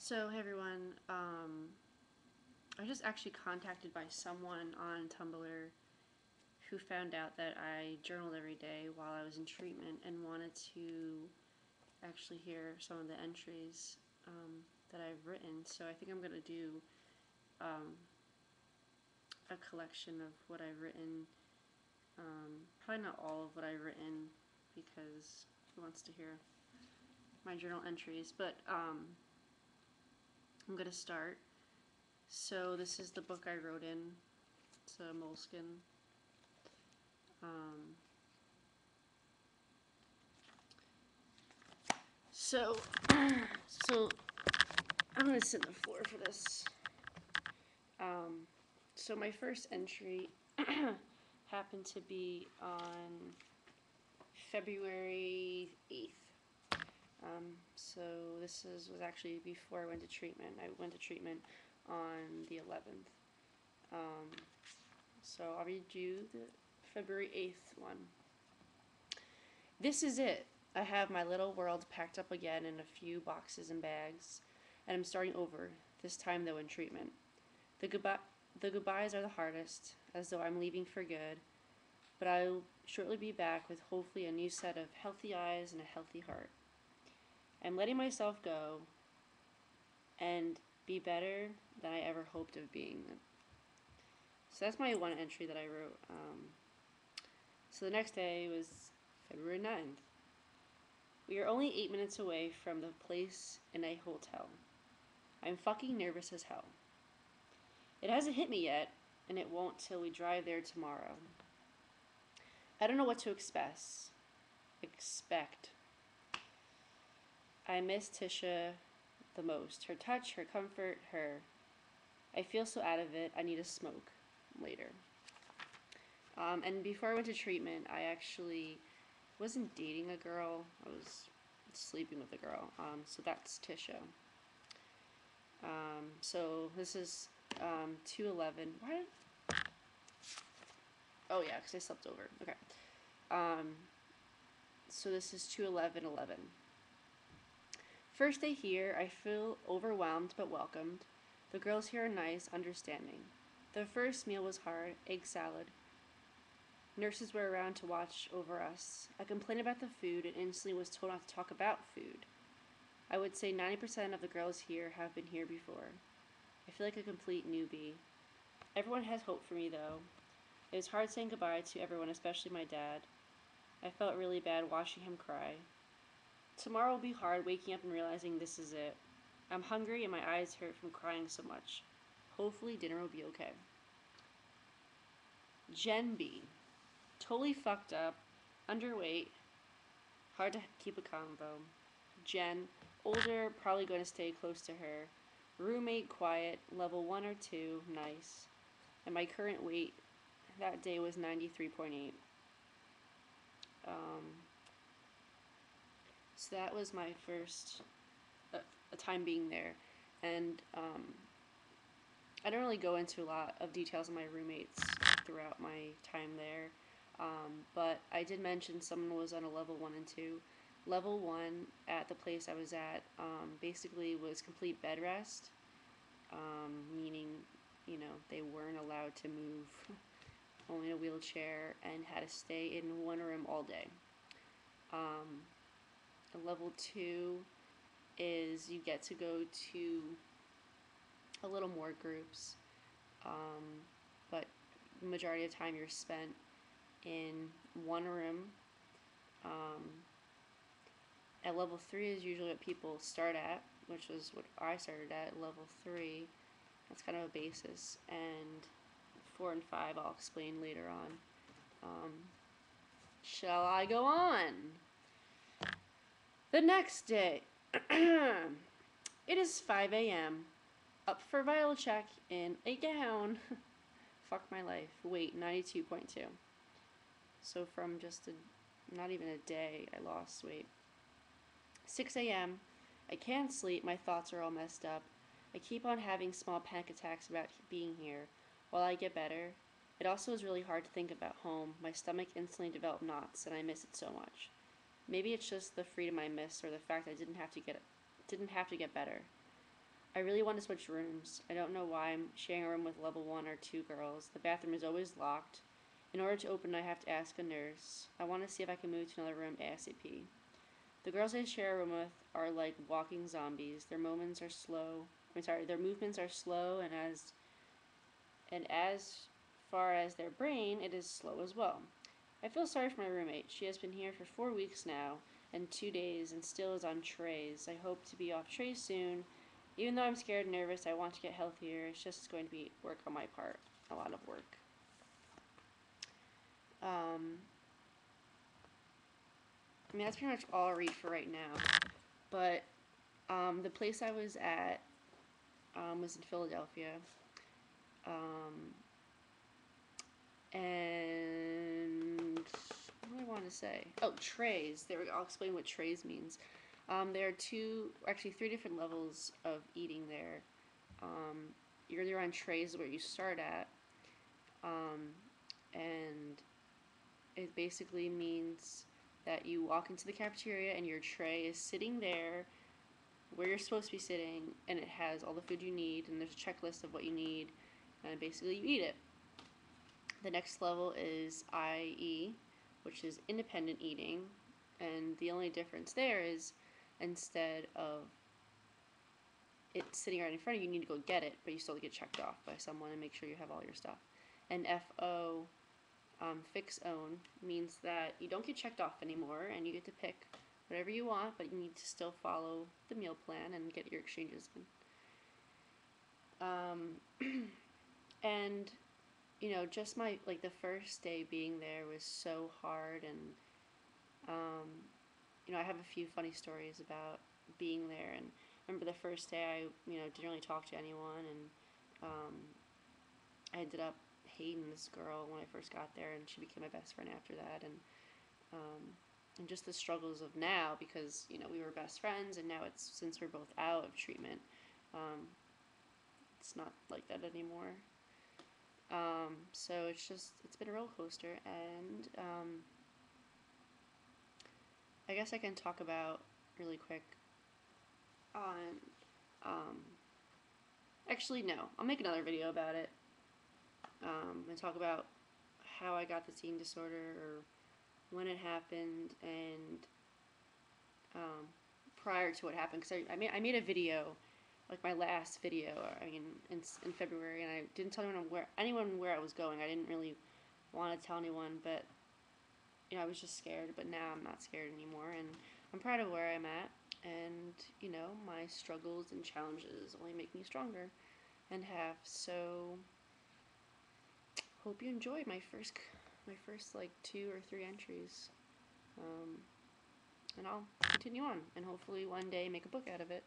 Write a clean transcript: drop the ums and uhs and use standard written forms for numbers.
So, hey everyone, I was just actually contacted by someone on Tumblr who found out that I journaled every day while I was in treatment and wanted to actually hear some of the entries that I've written. So, I think I'm going to do um, a collection of what I've written. Probably not all of what I've written because who wants to hear my journal entries, but I'm going to start. So this is the book I wrote in. It's a moleskin. Um, so, so I'm gonna sit on the floor for this. Um, so my first entry happened to be on February 8th. So was actually before I went to treatment. I went to treatment on the 11th. Um, so I'll read you the February 8th one. This is it. I have my little world packed up again in a few boxes and bags, and I'm starting over, this time though in treatment. The goodbyes are the hardest, as though I'm leaving for good, but I'll shortly be back with hopefully a new set of healthy eyes and a healthy heart. I'm letting myself go and be better than I ever hoped of being. So that's my one entry that I wrote. So the next day was February 9th. We are only 8 minutes away from the place in a hotel. I'm fucking nervous as hell. It hasn't hit me yet, and it won't till we drive there tomorrow. I don't know what to expect. I miss Tisha the most. Her touch, her comfort, her. I feel so out of it, I need a smoke later. And before I went to treatment, I actually wasn't dating a girl. I was sleeping with a girl. So that's Tisha. So this is 2:11. Why? Oh yeah, because I slept over. Okay. So this is 2:11:11. First day here, I feel overwhelmed but welcomed. The girls here are nice, understanding. The first meal was hard, egg salad. Nurses were around to watch over us. I complained about the food and instantly was told not to talk about food. I would say 90% of the girls here have been here before. I feel like a complete newbie. Everyone has hope for me, though. It was hard saying goodbye to everyone, especially my dad. I felt really bad watching him cry. Tomorrow will be hard waking up and realizing this is it. I'm hungry and my eyes hurt from crying so much. Hopefully dinner will be okay. Jen B. Totally fucked up, underweight, hard to keep a convo. Jen, older, probably going to stay close to her. Roommate, quiet, level 1 or 2, nice. And my current weight that day was 93.8. So that was my first time being there. And I don't really go into a lot of details on my roommates throughout my time there. But I did mention someone was on a level 1 and 2. Level 1 at the place I was at basically was complete bed rest, meaning, they weren't allowed to move, only in a wheelchair, and had to stay in one room all day. Level 2 is you get to go to a little more groups, but the majority of the time you're spent in one room. At level 3 is usually what people start at, which was what I started at, level 3. That's kind of a basis, and 4 and 5 I'll explain later on. Shall I go on? The next day, it is 5 a.m. Up for vital check in a gown. Fuck my life. Weight 92.2. So from just not even a day, I lost weight. 6 a.m. I can't sleep. My thoughts are all messed up. I keep on having small panic attacks about being here. While I get better, it also is really hard to think about home. My stomach instantly developed knots, and I miss it so much. Maybe it's just the freedom I miss, or the fact I didn't have to get better. I really want to switch rooms. I don't know why I'm sharing a room with level 1 or 2 girls. The bathroom is always locked. In order to open, I have to ask a nurse. I want to see if I can move to another room ASAP. The girls I share a room with are like walking zombies. Their movements are slow, and as far as their brain, it is slow as well. I feel sorry for my roommate. She has been here for 4 weeks now and 2 days and still is on trays. I hope to be off trays soon. Even though I'm scared and nervous, I want to get healthier. It's just going to be work on my part. A lot of work. I mean, that's pretty much all I'll read for right now. But the place I was at was in Philadelphia. And what do I want to say? Oh, trays. There we go. I'll explain what trays means. There are three different levels of eating there. You're either on trays where you start at, and it basically means that you walk into the cafeteria and your tray is sitting there where you're supposed to be sitting, and it has all the food you need, and there's a checklist of what you need, and basically you eat it. The next level is IE, which is independent eating, and the only difference there is instead of it sitting right in front of you, you need to go get it, but you still get checked off by someone and make sure you have all your stuff. And FO, fix own, means that you don't get checked off anymore and you get to pick whatever you want, but you need to still follow the meal plan and get your exchanges in. And you know, just the first day being there was so hard, and you know, I have a few funny stories about being there. And I remember the first day I didn't really talk to anyone, and I ended up hating this girl when I first got there, and she became my best friend after that. And just the struggles of now, because we were best friends, and now since we're both out of treatment, it's not like that anymore. So it's been a roller coaster, and I guess I can talk about really quick on, actually no, I'll make another video about it, and talk about how I got the eating disorder, or when it happened, and prior to what happened, because I made a video, like my last video, in February, and I didn't tell anyone where I was going. I didn't really want to tell anyone, but I was just scared. But now I'm not scared anymore, and I'm proud of where I'm at. And my struggles and challenges only make me stronger, and have. So hope you enjoyed my first like 2 or 3 entries, and I'll continue on, and hopefully one day make a book out of it.